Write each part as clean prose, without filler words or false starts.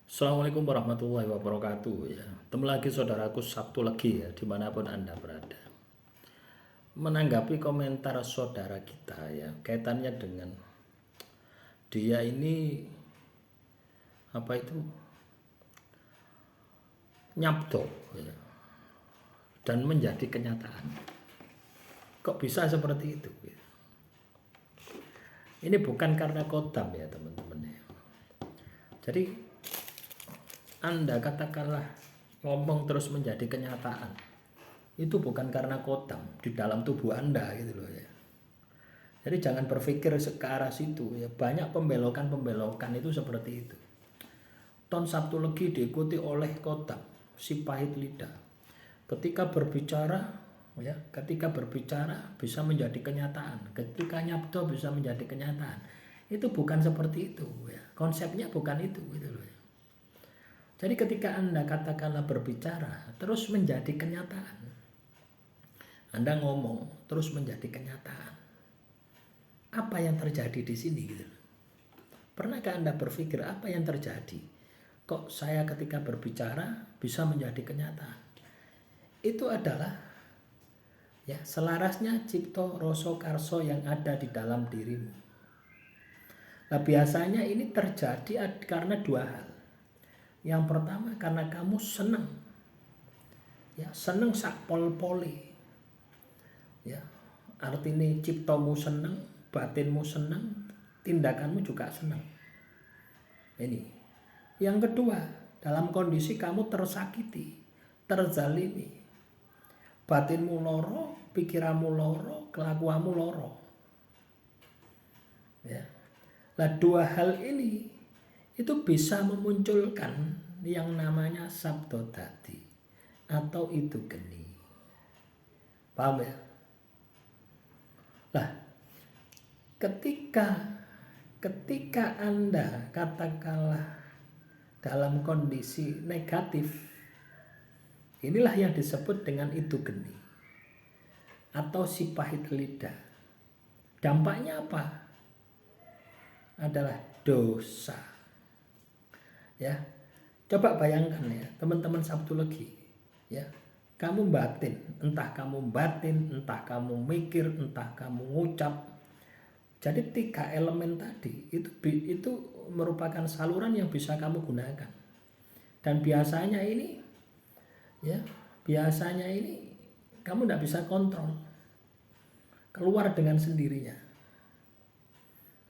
Assalamualaikum warahmatullahi wabarakatuh ya. Ketemu lagi saudaraku Sabtu Legi ya, dimanapun Anda berada. Menanggapi komentar saudara kita ya, kaitannya dengan dia ini apa itu nyabdo ya, dan menjadi kenyataan. Kok bisa seperti itu ya? Ini bukan karena kodam ya teman-teman ya. Jadi Anda katakanlah ngomong terus menjadi kenyataan, itu bukan karena kodam di dalam tubuh Anda gitu loh ya. Jadi jangan berpikir ke arah situ ya. Banyak pembelokan-pembelokan itu seperti itu. Ton Sabtu Legi diikuti oleh kodam, si pahit lidah. Ketika berbicara bisa menjadi kenyataan. Ketika nyabdo bisa menjadi kenyataan. Itu bukan seperti itu ya. Konsepnya bukan itu gitu loh ya. Jadi ketika Anda katakanlah berbicara terus menjadi kenyataan. Anda ngomong terus menjadi kenyataan. Apa yang terjadi di sini gitu. Pernahkah Anda berpikir apa yang terjadi? Kok saya ketika berbicara bisa menjadi kenyataan? Itu adalah ya selarasnya cipto rasa karso yang ada di dalam dirimu. Nah, biasanya ini terjadi karena dua hal. Yang pertama karena kamu senang. Ya, senang sak pol-pole. Ya, artinya ciptomu senang, batinmu senang, tindakanmu juga senang. Ini. Yang kedua, dalam kondisi kamu tersakiti, terzalimi. Batinmu loro, pikiranmu loro, kelakuanmu loro. Ya. Nah, dua hal ini itu bisa memunculkan yang namanya sabdo dadi atau itu geni. Paham ya? Nah, ketika Anda katakanlah dalam kondisi negatif, inilah yang disebut dengan itu geni atau si pahit lidah. Dampaknya apa? Adalah dosa. Ya, coba bayangkan ya teman-teman Sabtu Legi ya. Kamu batin, entah kamu mikir, entah kamu ngucap. Jadi tiga elemen tadi itu merupakan saluran yang bisa kamu gunakan. Dan biasanya ini kamu tidak bisa kontrol. Keluar dengan sendirinya.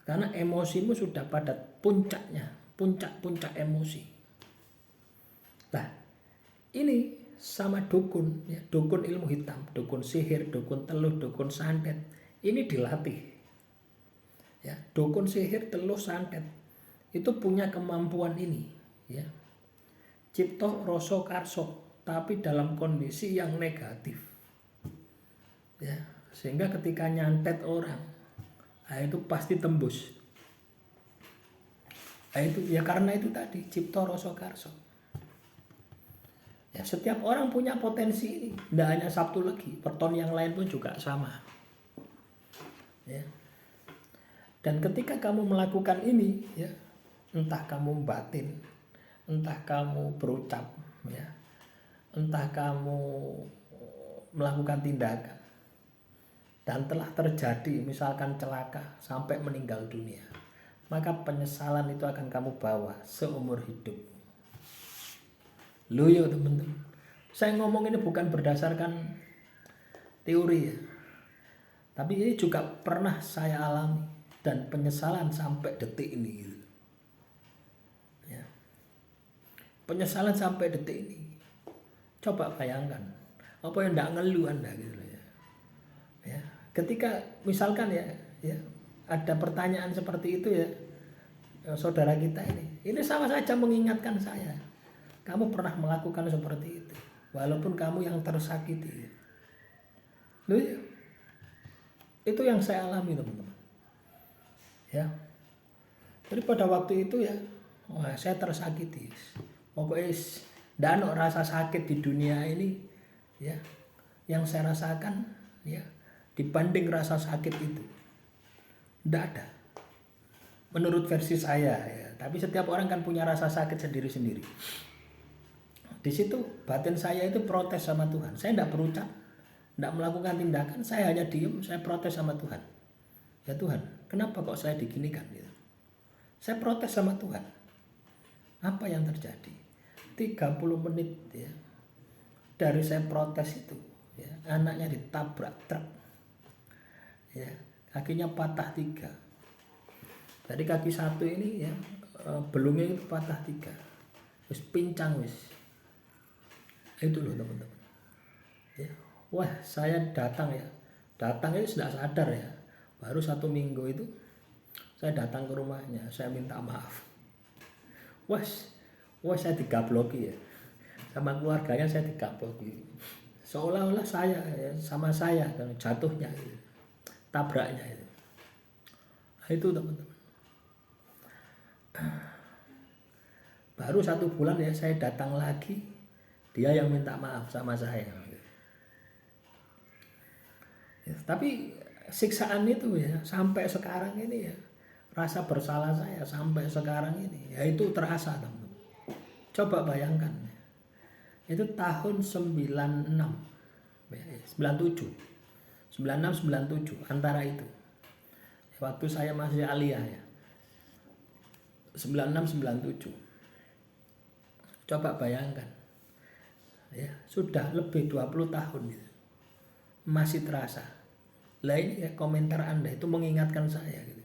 Karena emosimu sudah pada puncaknya, puncak emosi. Nah, ini sama dukun, ya, dukun ilmu hitam, dukun sihir, dukun teluh, dukun santet. Ini dilatih. Ya, dukun sihir, teluh, santet itu punya kemampuan ini, ya. Cipto rasa karso, tapi dalam kondisi yang negatif. Ya, sehingga ketika nyantet orang, itu pasti tembus. Itu ya karena itu tadi cipto rasa karso. Ya, setiap orang punya potensi ini, tidak hanya Sabtu Legi, perton yang lain pun juga sama. Ya. Dan ketika kamu melakukan ini, ya, entah kamu batin, entah kamu berucap, ya, entah kamu melakukan tindakan, dan telah terjadi misalkan celaka sampai meninggal dunia, maka penyesalan itu akan kamu bawa seumur hidup. Loh ya teman-teman, saya ngomong ini bukan berdasarkan teori ya, tapi ini juga pernah saya alami dan penyesalan sampai detik ini gitu. Ya. Penyesalan sampai detik ini. Coba bayangkan, apa yang tidak ngeluh Anda gitu ya. Ya. Ketika misalkan ya ada pertanyaan seperti itu ya, saudara kita ini sama saja mengingatkan saya. Kamu pernah melakukan seperti itu, walaupun kamu yang tersakiti. Loh, itu yang saya alami teman-teman. Ya, jadi pada waktu itu ya, saya tersakiti. Pokoknya tidak ada rasa sakit di dunia ini, ya, yang saya rasakan, ya, dibanding rasa sakit itu, tidak ada. Menurut versi saya, ya, tapi setiap orang kan punya rasa sakit sendiri-sendiri. Di situ batin saya itu protes sama Tuhan. Saya tidak berucap, tidak melakukan tindakan, saya hanya diem, saya protes sama Tuhan. Ya Tuhan, kenapa kok saya diginikan gitu? Saya protes sama Tuhan. Apa yang terjadi? 30 menit ya. Dari saya protes itu, ya, anaknya ditabrak truk. Ya, kakinya patah 3. Dari kaki satu ini ya, belungnya itu patah 3. Wis pincang wis. Itu loh teman-teman. Ya. Wah, saya datang ya. Datang itu sudah sadar ya. Baru 1 minggu itu saya datang ke rumahnya, saya minta maaf. Wah saya digabloki ya. Sama keluarganya saya digabloki. Seolah-olah saya ya, sama saya jatuhnya itu, tabraknya itu. Nah, itu teman-teman. Baru 1 bulan ya saya datang lagi, dia yang minta maaf sama saya. Ya, tapi siksaan itu ya sampai sekarang ini ya, rasa bersalah saya sampai sekarang ini ya itu terasa teman-teman. Coba bayangkan, itu tahun 96, 97, 96, 97 antara itu. Waktu saya masih aliyah ya, 96, 97. Coba bayangkan, ya sudah lebih 20 tahun gitu, masih terasa. Lah ini ya komentar Anda itu mengingatkan saya gitu,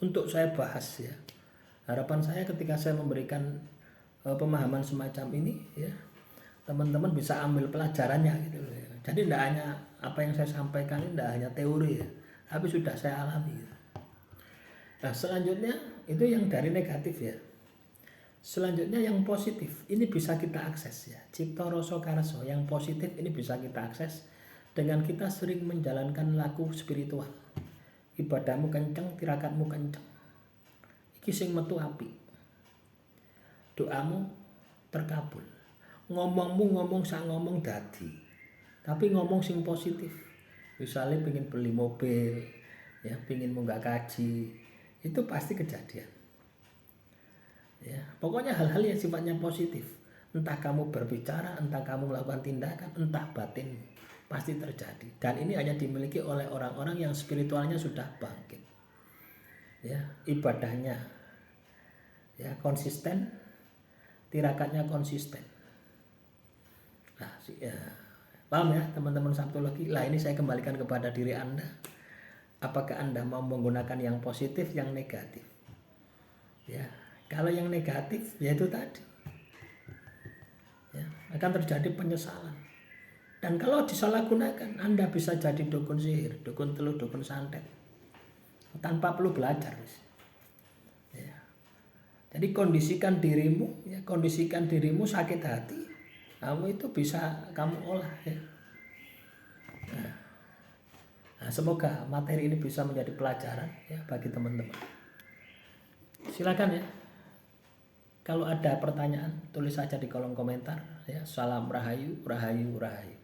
untuk saya bahas ya. Harapan saya ketika saya memberikan pemahaman semacam ini ya, teman-teman bisa ambil pelajarannya gitu ya. Jadi tidak hanya apa yang saya sampaikan ini tidak hanya teori ya, tapi sudah saya alami gitu. Nah selanjutnya itu yang dari negatif ya. Selanjutnya yang positif ini bisa kita akses ya. Cipta rasa karso yang positif ini bisa kita akses dengan kita sering menjalankan laku spiritual. Ibadahmu kenceng, tirakatmu kenceng. Iki sing metu api. Doamu terkabul. Ngomongmu ngomong sak ngomong dadi. Tapi ngomong sing positif. Misalnya pengen beli mobil, ya, pengen munggah kaji, itu pasti kejadian. Ya, pokoknya hal-hal yang sifatnya positif. Entah kamu berbicara, entah kamu melakukan tindakan, entah batin, pasti terjadi. Dan ini hanya dimiliki oleh orang-orang yang spiritualnya sudah bangkit. Ya, ibadahnya ya konsisten, tirakatnya konsisten. Nah, ya, paham ya teman-teman Sabtologi? Lah ini saya kembalikan kepada diri Anda. Apakah Anda mau menggunakan yang positif, yang negatif? Ya, kalau yang negatif yaitu tadi. Ya, akan terjadi penyesalan. Dan kalau disalahgunakan, Anda bisa jadi dukun sihir, dukun telur, dukun santet. Tanpa perlu belajar. Ya. Jadi kondisikan dirimu sakit hati, kamu itu bisa kamu olah ya. Nah, semoga materi ini bisa menjadi pelajaran ya bagi teman-teman. Silakan ya. Kalau ada pertanyaan, tulis saja di kolom komentar ya. Salam rahayu, rahayu, rahayu.